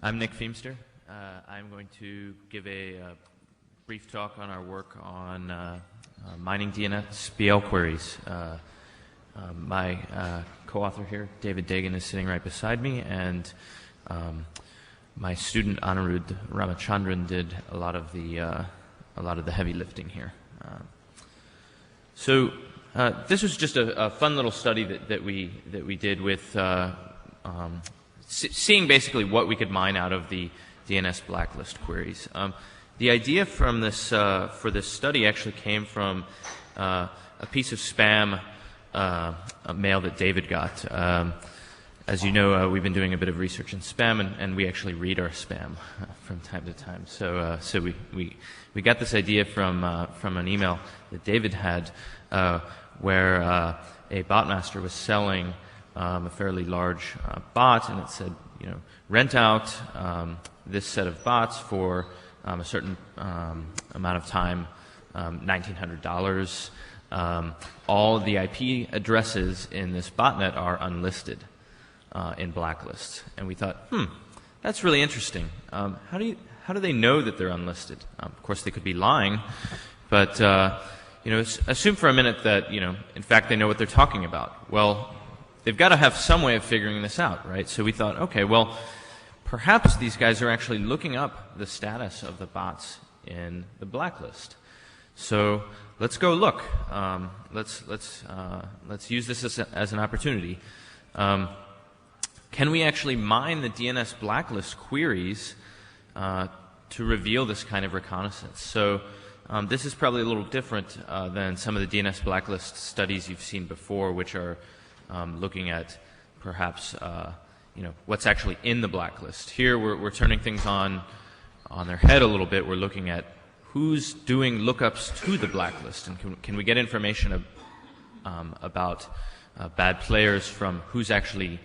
I'm Nick Feamster. I'm going to give a brief talk on our work on mining DNSBL queries. My co-author here, David Dagon, is sitting right beside me, and my student Anirudh Ramachandran did a lot of the heavy lifting here. This was just a fun little study that we did with seeing basically what we could mine out of the DNS blacklist queries. The idea from this for this study actually came from a piece of spam mail that David got. As you know, we've been doing a bit of research in spam, and we actually read our spam from time to time. So we got this idea from an email that David had, where a botmaster was selling a fairly large bot, and it said, rent out this set of bots for a certain amount of time, $1,900. All the IP addresses in this botnet are unlisted in blacklists, and we thought, that's really interesting. How do they know that they're unlisted? Of course, they could be lying, but assume for a minute that in fact they know what they're talking about. Well, they've got to have some way of figuring this out, right? So we thought, okay, well, perhaps these guys are actually looking up the status of the bots in the blacklist. So let's go look. Let's use this as an opportunity. Can we actually mine the DNS blacklist queries to reveal this kind of reconnaissance? So this is probably a little different than some of the DNS blacklist studies you've seen before, which are looking at perhaps what's actually in the blacklist. Here we're turning things on their head a little bit. We're looking at who's doing lookups to the blacklist, and can we get information about bad players from who's actually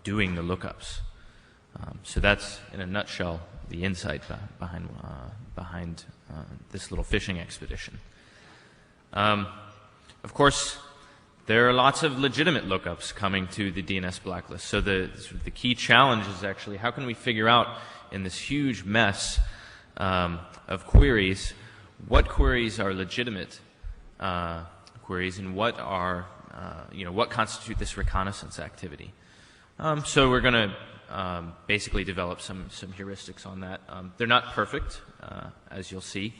doing the lookups. So that's, in a nutshell, the insight behind this little fishing expedition. Of course, there are lots of legitimate lookups coming to the DNS blacklist. So the key challenge is actually how can we figure out in this huge mess of queries what queries are legitimate queries and what are what constitute this reconnaissance activity. So we're going to basically develop some heuristics on that. They're not perfect, as you'll see.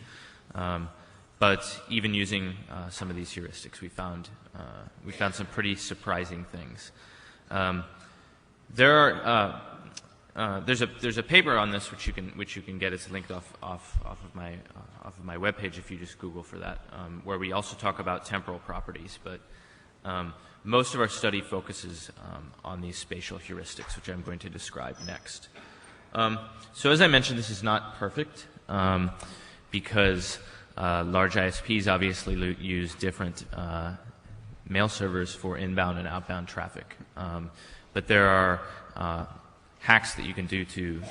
But even using some of these heuristics, we found some pretty surprising things. There's a paper on this which you can get. It's linked off of my webpage if you just Google for that, where we also talk about temporal properties. But most of our study focuses on these spatial heuristics, which I'm going to describe next. So as I mentioned, this is not perfect because large ISPs obviously use different mail servers for inbound and outbound traffic. But there are hacks that you can do to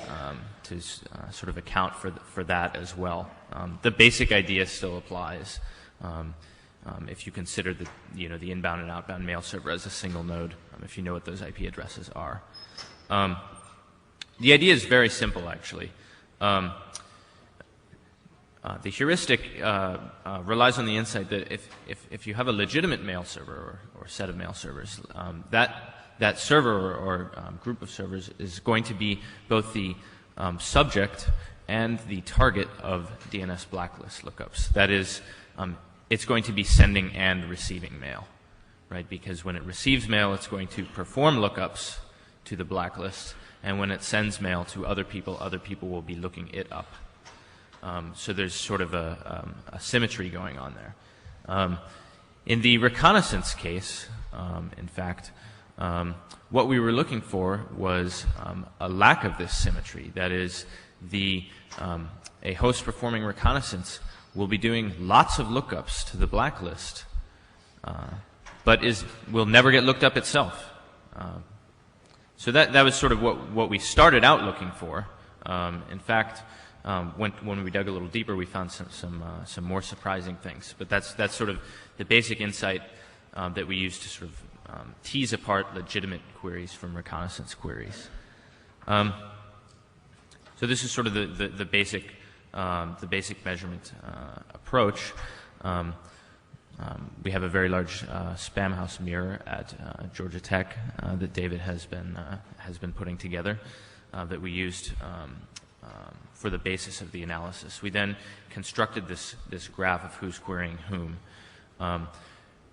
sort of account for that as well. The basic idea still applies if you consider the inbound and outbound mail server as a single node, if you know what those IP addresses are. The idea is very simple, actually. The heuristic relies on the insight that if you have a legitimate mail server or set of mail servers, that server or group of servers is going to be both the subject and the target of DNS blacklist lookups. That is, it's going to be sending and receiving mail, right? Because when it receives mail, it's going to perform lookups to the blacklist, and when it sends mail to other people will be looking it up. So there's sort of a symmetry going on there. In the reconnaissance case, in fact, what we were looking for was a lack of this symmetry. That is, a host performing reconnaissance will be doing lots of lookups to the blacklist, but will never get looked up itself. So that was sort of what we started out looking for. In fact, when we dug a little deeper, we found some more surprising things. But that's sort of the basic insight that we use to sort of tease apart legitimate queries from reconnaissance queries. So this is sort of the basic measurement approach. We have a very large spam house mirror at Georgia Tech that David has been putting together that we used for the basis of the analysis. We then constructed this graph of who's querying whom.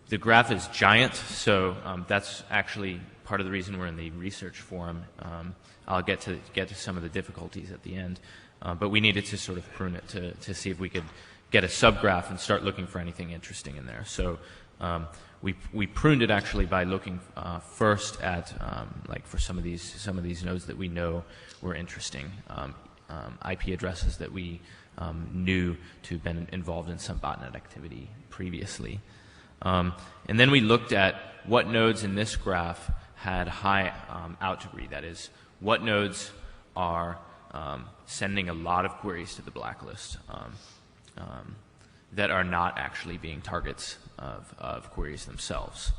The graph is giant, so that's actually part of the reason we're in the research forum. I'll get to some of the difficulties at the end, but we needed to sort of prune it to see if we could get a subgraph and start looking for anything interesting in there. So we pruned it actually by looking first at like for some of these nodes that we know were interesting, IP addresses that we knew to have been involved in some botnet activity previously. And then we looked at what nodes in this graph had high out degree. That is, what nodes are sending a lot of queries to the blacklist that are not actually being targets of queries themselves.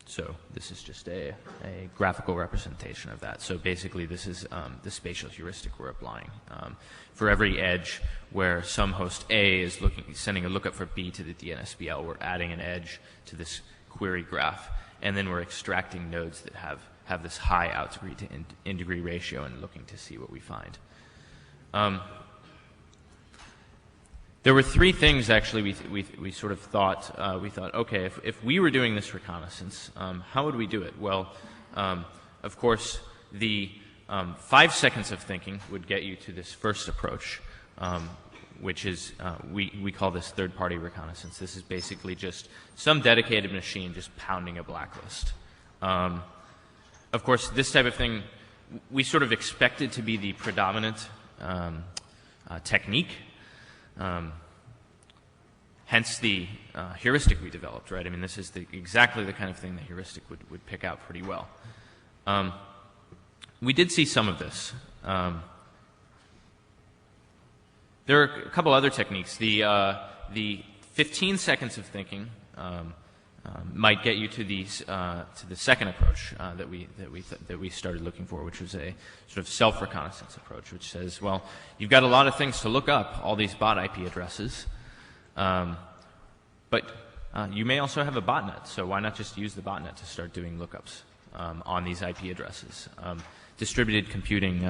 So this is just a graphical representation of that. So basically this is the spatial heuristic we're applying. For every edge where some host A is sending a lookup for B to the DNSBL, we're adding an edge to this query graph, and then we're extracting nodes that have this high out degree to in degree ratio and looking to see what we find. There were three things actually we sort of thought, okay, if we were doing this reconnaissance, how would we do it? Well, of course, the 5 seconds of thinking would get you to this first approach, which is, we call this third-party reconnaissance. This is basically just some dedicated machine just pounding a blacklist. Of course, this type of thing, we sort of expected to be the predominant technique. Hence the heuristic we developed, right? I mean, this is exactly the kind of thing the heuristic would pick out pretty well. We did see some of this. There are a couple other techniques. The 15 seconds of thinking might get you to the second approach that we started looking for, which was a sort of self-reconnaissance approach, which says, well, you've got a lot of things to look up, all these bot IP addresses, but you may also have a botnet, so why not just use the botnet to start doing lookups on these IP addresses? Distributed computing,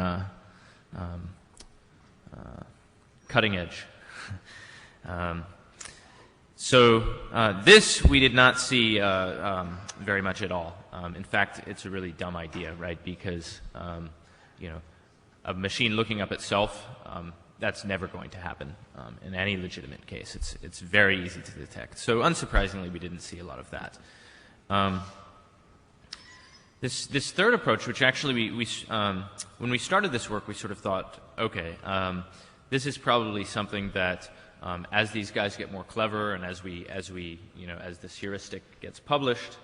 cutting edge. So this we did not see very much at all. In fact, it's a really dumb idea, right? Because you know, a machine looking up itself, that's never going to happen in any legitimate case. It's very easy to detect. So unsurprisingly, we didn't see a lot of that. This third approach, which actually when we started this work, we sort of thought, okay, this is probably something that as these guys get more clever and as this heuristic gets published,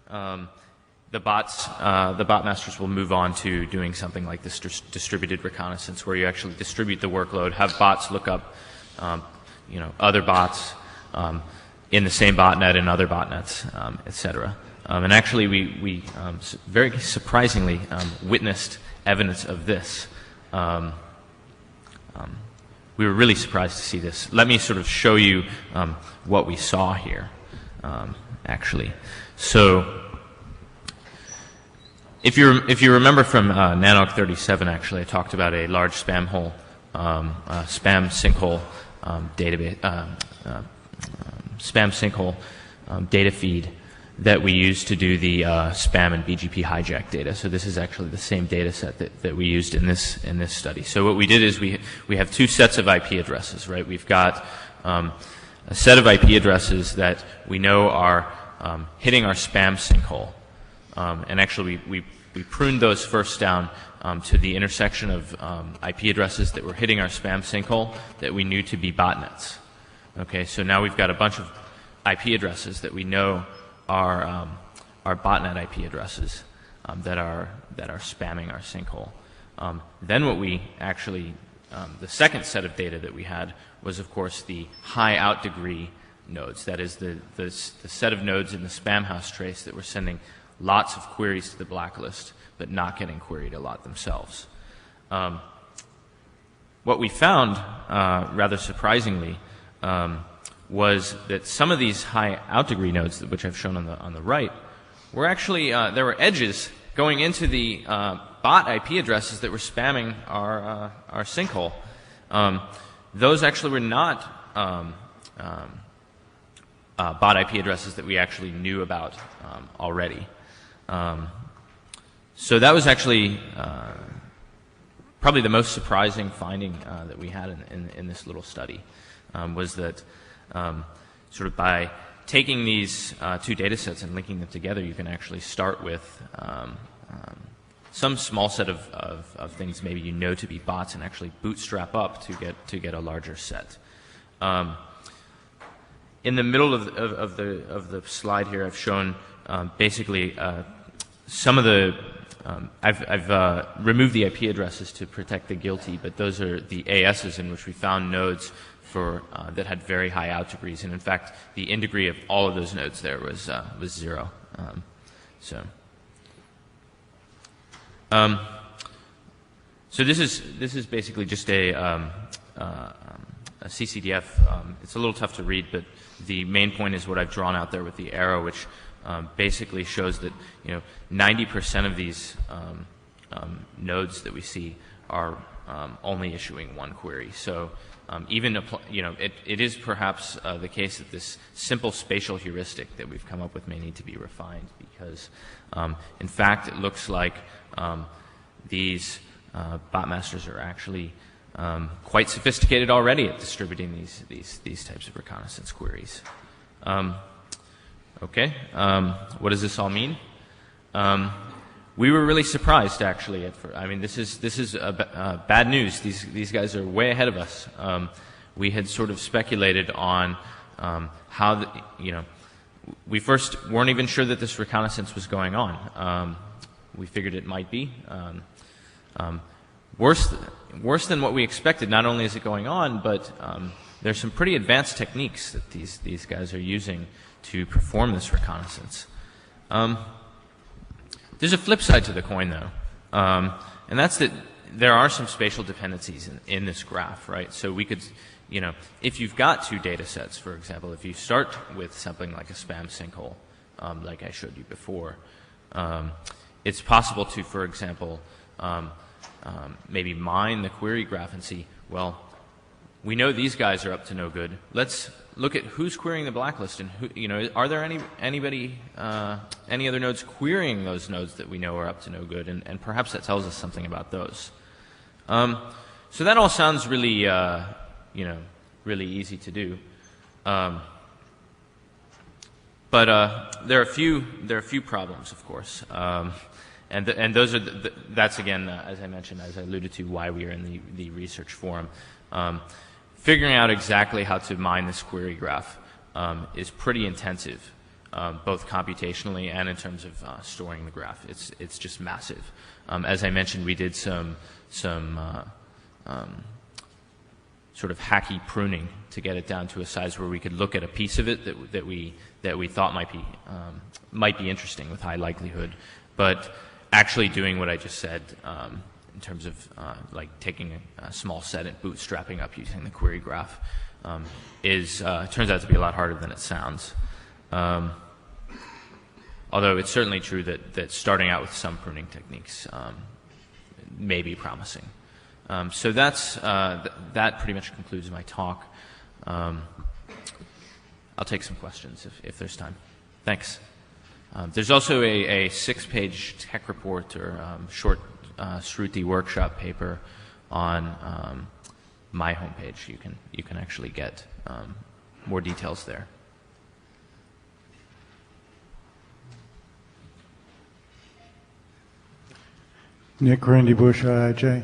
the bot masters will move on to doing something like this distributed reconnaissance, where you actually distribute the workload, have bots look up, other bots in the same botnet and other botnets, etc. And actually, we very surprisingly witnessed evidence of this. We were really surprised to see this. Let me sort of show you what we saw here, actually. So, if you remember from Nanoc 37, actually, I talked about a large spam hole, spam sinkhole database, spam sinkhole data feed that we used to do the spam and BGP hijack data. So this is actually the same data set that we used in this study. So what we did is we have two sets of IP addresses, right? We've got a set of IP addresses that we know are hitting our spam sinkhole. And actually we pruned those first down to the intersection of IP addresses that were hitting our spam sinkhole that we knew to be botnets. Okay, so now we've got a bunch of IP addresses that we know are botnet IP addresses that are spamming our sinkhole. Then what we actually, the second set of data that we had was, of course, the high out degree nodes. That is the set of nodes in the spam house trace that were sending lots of queries to the blacklist, but not getting queried a lot themselves. what we found, rather surprisingly, was that some of these high out degree nodes, which I've shown on the right, were actually there were edges going into the bot IP addresses that were spamming our sinkhole. Those actually were not bot IP addresses that we actually knew about already. So that was actually probably the most surprising finding that we had in this little study, was that sort of by taking these two data sets and linking them together, you can actually start with some small set of things maybe you know to be bots and actually bootstrap up to get a larger set. In the middle of the slide here, I've shown basically some of the I've removed the IP addresses to protect the guilty, but those are the ASs in which we found nodes for that had very high out degrees, and in fact, the in degree of all of those nodes there was 0. So this is basically just a CCDF. It's a little tough to read, but the main point is what I've drawn out there with the arrow, which basically shows that 90% of these nodes that we see are only issuing one query. So even it is perhaps the case that this simple spatial heuristic that we've come up with may need to be refined, because in fact it looks like these botmasters are actually quite sophisticated already at distributing these types of reconnaissance queries. Okay, what does this all mean? We were really surprised, actually. I mean, this is bad news. These guys are way ahead of us. We had sort of speculated on how we first weren't even sure that this reconnaissance was going on. We figured it might be. Worse than what we expected. Not only is it going on, but there's some pretty advanced techniques that these guys are using to perform this reconnaissance. There's a flip side to the coin, though, and that's that there are some spatial dependencies in this graph, right? So we could, if you've got two data sets, for example, if you start with something like a spam sinkhole, like I showed you before, it's possible to, for example, maybe mine the query graph and see, well, we know these guys are up to no good. Let's look at who's querying the blacklist, and who, are there any other nodes querying those nodes that we know are up to no good, and perhaps that tells us something about those. So that all sounds really, really easy to do. But there are a few problems, of course. And those are that's again, as I mentioned, as I alluded to, why we are in the research forum. Figuring out exactly how to mine this query graph is pretty intensive, both computationally and in terms of storing the graph. It's just massive. As I mentioned, we did some sort of hacky pruning to get it down to a size where we could look at a piece of it that we thought might be interesting with high likelihood, but actually doing what I just said in terms of like taking a small set and bootstrapping up using the query graph turns out to be a lot harder than it sounds. Although it's certainly true that starting out with some pruning techniques may be promising. So that pretty much concludes my talk. I'll take some questions if there's time. Thanks. There's also a 6-page tech report or short Shruti workshop paper on my homepage. You can actually get more details there. Nick Randy Bush, IIJ.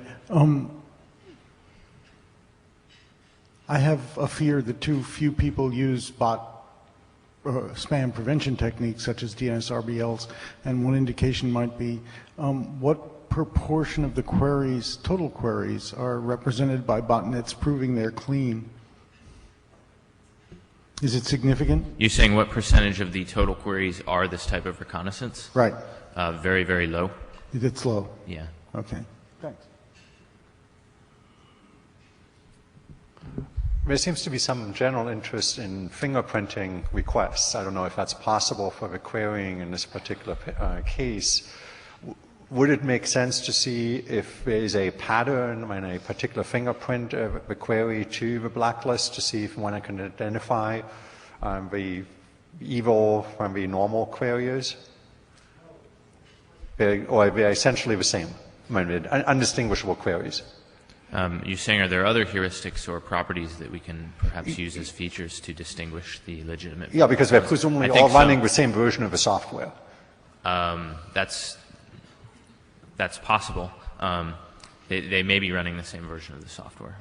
I have a fear that too few people use spam prevention techniques such as DNSBLs, and one indication might be what proportion of the queries, total queries, are represented by botnets proving they're clean? Is it significant? You're saying what percentage of the total queries are this type of reconnaissance? Right. Very, very low. It's low. Yeah. Okay. Thanks. There seems to be some general interest in fingerprinting requests. I don't know if that's possible for the querying in this particular case. Would it make sense to see if there is a pattern and a particular fingerprint of the query to the blacklist to see if one can identify the evil from the normal queries? Or they're essentially the same, undistinguishable queries? You're saying, are there other heuristics or properties that we can perhaps use as features to distinguish the legitimate? Yeah, because they're presumably all running the same version of the software. That's possible. They may be running the same version of the software,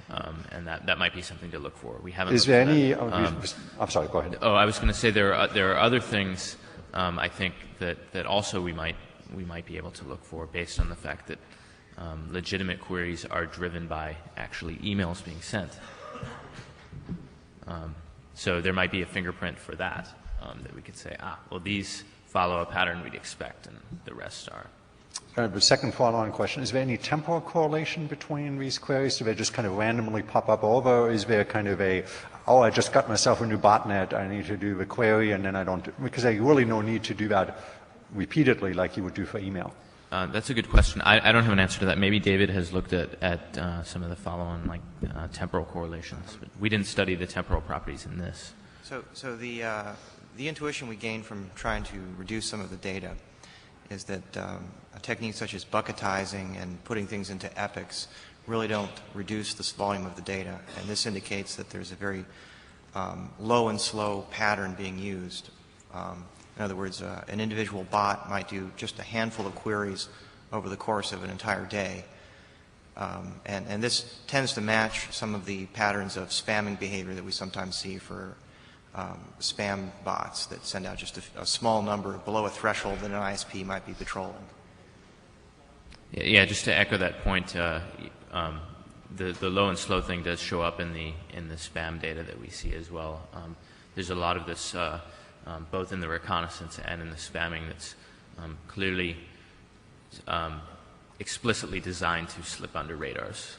and that might be something to look for. We haven't. Is there any? I'm sorry. Go ahead. Oh, I was going to say there are other things. I think that also we might be able to look for based on the fact that legitimate queries are driven by actually emails being sent. So there might be a fingerprint for that that we could say, well, these follow a pattern we'd expect, and the rest are. The second follow-on question, is there any temporal correlation between these queries? Do they just kind of randomly pop up over, or is there kind of I just got myself a new botnet, I need to do the query, and then I don't, because there's really no need to do that repeatedly like you would do for email? That's a good question. I don't have an answer to that. Maybe David has looked at some of the follow-on temporal correlations, but we didn't study the temporal properties in this. So the intuition we gained from trying to reduce some of the data is that a technique such as bucketizing and putting things into epochs really don't reduce this volume of the data, and this indicates that there's a very low and slow pattern being used. In other words, an individual bot might do just a handful of queries over the course of an entire day. And this tends to match some of the patterns of spamming behavior that we sometimes see for spam bots that send out just a small number below a threshold that an ISP might be patrolling. Yeah, just to echo that point, the low and slow thing does show up in the spam data that we see as well. There's a lot of this both in the reconnaissance and in the spamming that's clearly explicitly designed to slip under radars.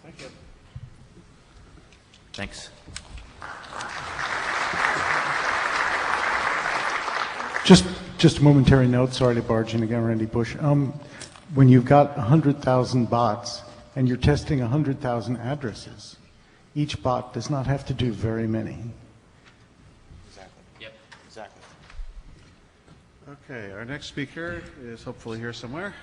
Thank you. Thanks. Just a momentary note, sorry to barge in again, Randy Bush. When you've got 100,000 bots and you're testing 100,000 addresses, each bot does not have to do very many. Exactly. Yep. Exactly. Okay, our next speaker is hopefully here somewhere.